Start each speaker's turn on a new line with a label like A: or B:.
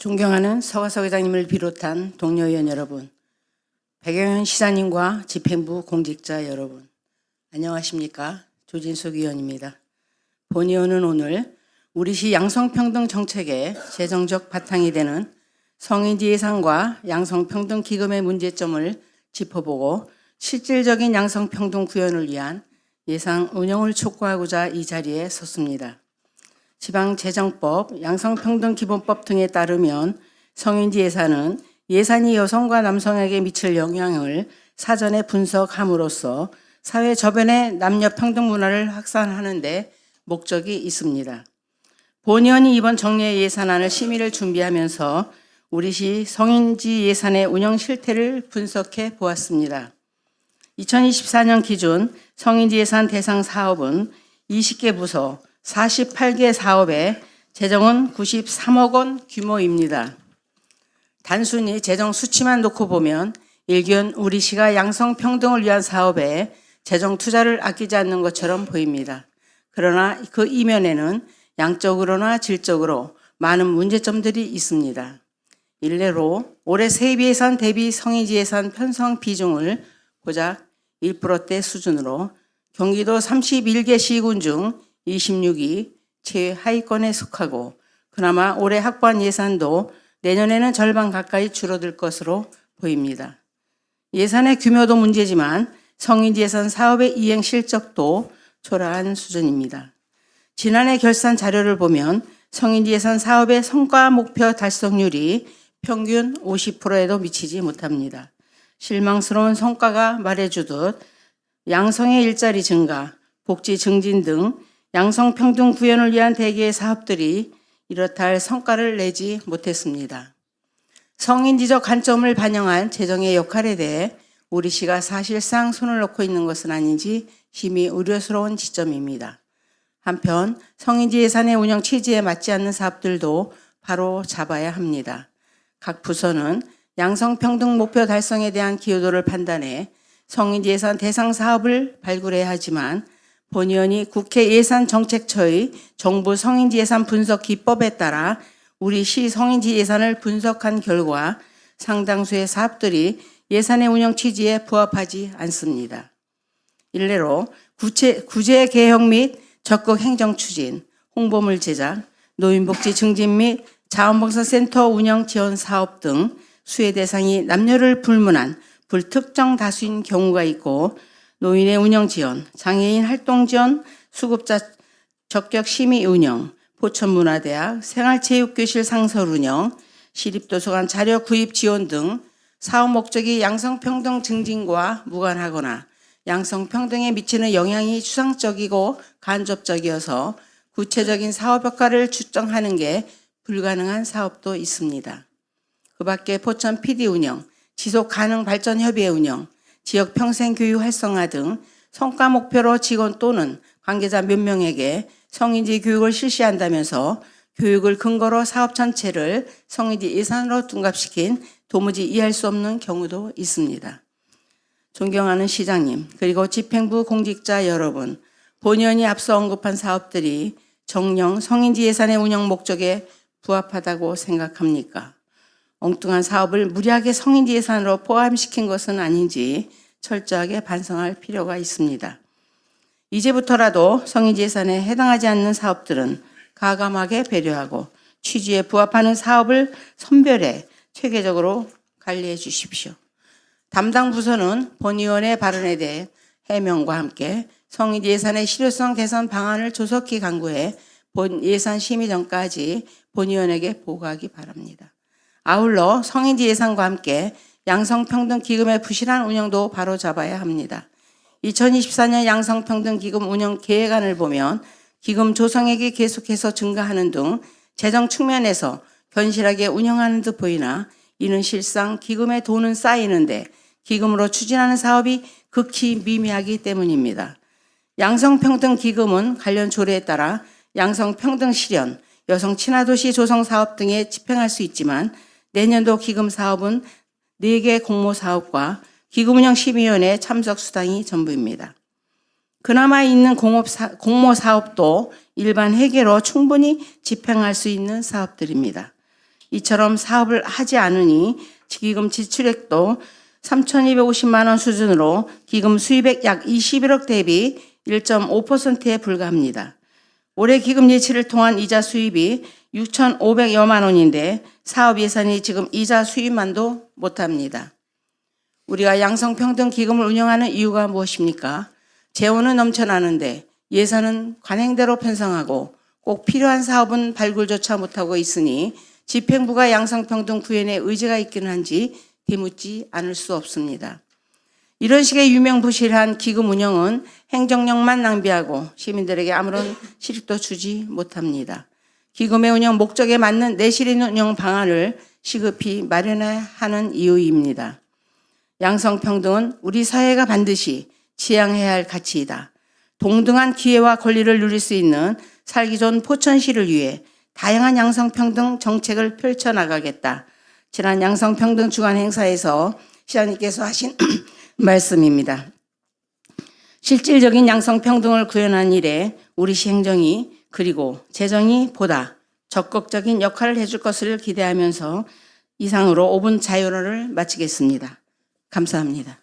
A: 존경하는 서가석 회장님을 비롯한 동료 의원 여러분, 백영현 시사님과 집행부 공직자 여러분, 안녕하십니까? 조진숙 의원입니다. 본의원은 오늘 우리시 양성평등 정책의 재정적 바탕이 되는 성인지 예산과 양성평등 기금의 문제점을 짚어보고 실질적인 양성평등 구현을 위한 예산 운영을 촉구하고자 이 자리에 섰습니다. 지방재정법, 양성평등기본법 등에 따르면 성인지 예산은 예산이 여성과 남성에게 미칠 영향을 사전에 분석함으로써 사회 저변의 남녀 평등 문화를 확산하는 데 목적이 있습니다. 본의원이 이번 정례 예산안을 심의를 준비하면서 우리시 성인지 예산의 운영 실태를 분석해 보았습니다. 2024년 기준 성인지 예산 대상 사업은 20개 부서 48개 사업에 재정은 93억 원 규모입니다. 단순히 재정 수치만 놓고 보면 일견 우리시가 양성평등을 위한 사업에 재정 투자를 아끼지 않는 것처럼 보입니다. 그러나 그 이면에는 양적으로나 질적으로 많은 문제점들이 있습니다. 일례로 올해 세비 예산 대비 성인지 예산 편성 비중을 고작 1%대 수준으로 경기도 31개 시군 중 26위 최하위권에 속하고 그나마 올해 확보한 예산도 내년에는 절반 가까이 줄어들 것으로 보입니다. 예산의 규모도 문제지만 성인지 예산 사업의 이행 실적도 초라한 수준입니다. 지난해 결산 자료를 보면 성인지 예산 사업의 성과 목표 달성률이 평균 50%에도 미치지 못합니다. 실망스러운 성과가 말해주듯 양성의 일자리 증가, 복지 증진 등 양성평등 구현을 위한 대개의 사업들이 이렇다 할 성과를 내지 못했습니다. 성인지적 관점을 반영한 재정의 역할에 대해 우리시가 사실상 손을 놓고 있는 것은 아닌지 심히 우려스러운 지점입니다. 한편 성인지 예산의 운영 취지에 맞지 않는 사업들도 바로 잡아야 합니다. 각 부서는 양성평등 목표 달성에 대한 기여도를 판단해 성인지 예산 대상 사업을 발굴해야 하지만 본의원이 국회 예산정책처의 정부 성인지 예산 분석 기법에 따라 우리 시 성인지 예산을 분석한 결과 상당수의 사업들이 예산의 운영 취지에 부합하지 않습니다. 일례로 구제 개혁 및 적극 행정 추진, 홍보물 제작, 노인복지 증진 및 자원봉사센터 운영 지원 사업 등 수혜 대상이 남녀를 불문한 불특정 다수인 경우가 있고 노인의 운영 지원, 장애인 활동 지원, 수급자 적격 심의 운영, 포천문화대학, 생활체육교실 상설 운영, 시립도서관 자료 구입 지원 등 사업 목적이 양성평등 증진과 무관하거나 양성평등에 미치는 영향이 추상적이고 간접적이어서 구체적인 사업 효과를 측정하는 게 불가능한 사업도 있습니다. 그 밖에 포천 PD 운영, 지속가능발전협의회 운영, 지역 평생교육 활성화 등 성과 목표로 직원 또는 관계자 몇 명에게 성인지 교육을 실시한다면서 교육을 근거로 사업 전체를 성인지 예산으로 둔갑시킨 도무지 이해할 수 없는 경우도 있습니다. 존경하는 시장님 그리고 집행부 공직자 여러분, 본의원이 앞서 언급한 사업들이 정녕 성인지 예산의 운영 목적에 부합하다고 생각합니까? 엉뚱한 사업을 무리하게 성인지 예산으로 포함시킨 것은 아닌지 철저하게 반성할 필요가 있습니다. 이제부터라도 성인지 예산에 해당하지 않는 사업들은 가감하게 배려하고 취지에 부합하는 사업을 선별해 체계적으로 관리해 주십시오. 담당 부서는 본의원의 발언에 대해 해명과 함께 성인지 예산의 실효성 개선 방안을 조속히 강구해 본 예산 심의 전까지 본의원에게 보고하기 바랍니다. 아울러 성인지 예산과 함께 양성평등기금의 부실한 운영도 바로잡아야 합니다. 2024년 양성평등기금 운영 계획안을 보면 기금 조성액이 계속해서 증가하는 등 재정 측면에서 견실하게 운영하는 듯 보이나 이는 실상 기금의 돈은 쌓이는데 기금으로 추진하는 사업이 극히 미미하기 때문입니다. 양성평등기금은 관련 조례에 따라 양성평등 실현, 여성 친화도시 조성 사업 등에 집행할 수 있지만 내년도 기금 사업은 4개 공모 사업과 기금운영심의위원회 참석 수당이 전부입니다. 그나마 있는 공모 사업도 일반 회계로 충분히 집행할 수 있는 사업들입니다. 이처럼 사업을 하지 않으니 기금 지출액도 3,250만 원 수준으로 기금 수입액 약 21억 대비 1.5%에 불과합니다. 올해 기금 예치를 통한 이자 수입이 6,500여만 원인데 사업 예산이 지금 이자 수입만도 못합니다. 우리가 양성평등 기금을 운영하는 이유가 무엇입니까? 재원은 넘쳐나는데 예산은 관행대로 편성하고 꼭 필요한 사업은 발굴조차 못하고 있으니 집행부가 양성평등 구현에 의지가 있기는 한지 되묻지 않을 수 없습니다. 이런 식의 유명부실한 기금 운영은 행정력만 낭비하고 시민들에게 아무런 실익도 주지 못합니다. 기금의 운영 목적에 맞는 내실 있는 운영 방안을 시급히 마련해야 하는 이유입니다. 양성평등은 우리 사회가 반드시 지향해야 할 가치이다. 동등한 기회와 권리를 누릴 수 있는 살기 좋은 포천시를 위해 다양한 양성평등 정책을 펼쳐나가겠다. 지난 양성평등 주간 행사에서 시장님께서 하신 말씀입니다. 실질적인 양성평등을 구현한 일에 우리 시행정이 그리고 재정이 보다 적극적인 역할을 해줄 것을 기대하면서 이상으로 5분 자유론을 마치겠습니다. 감사합니다.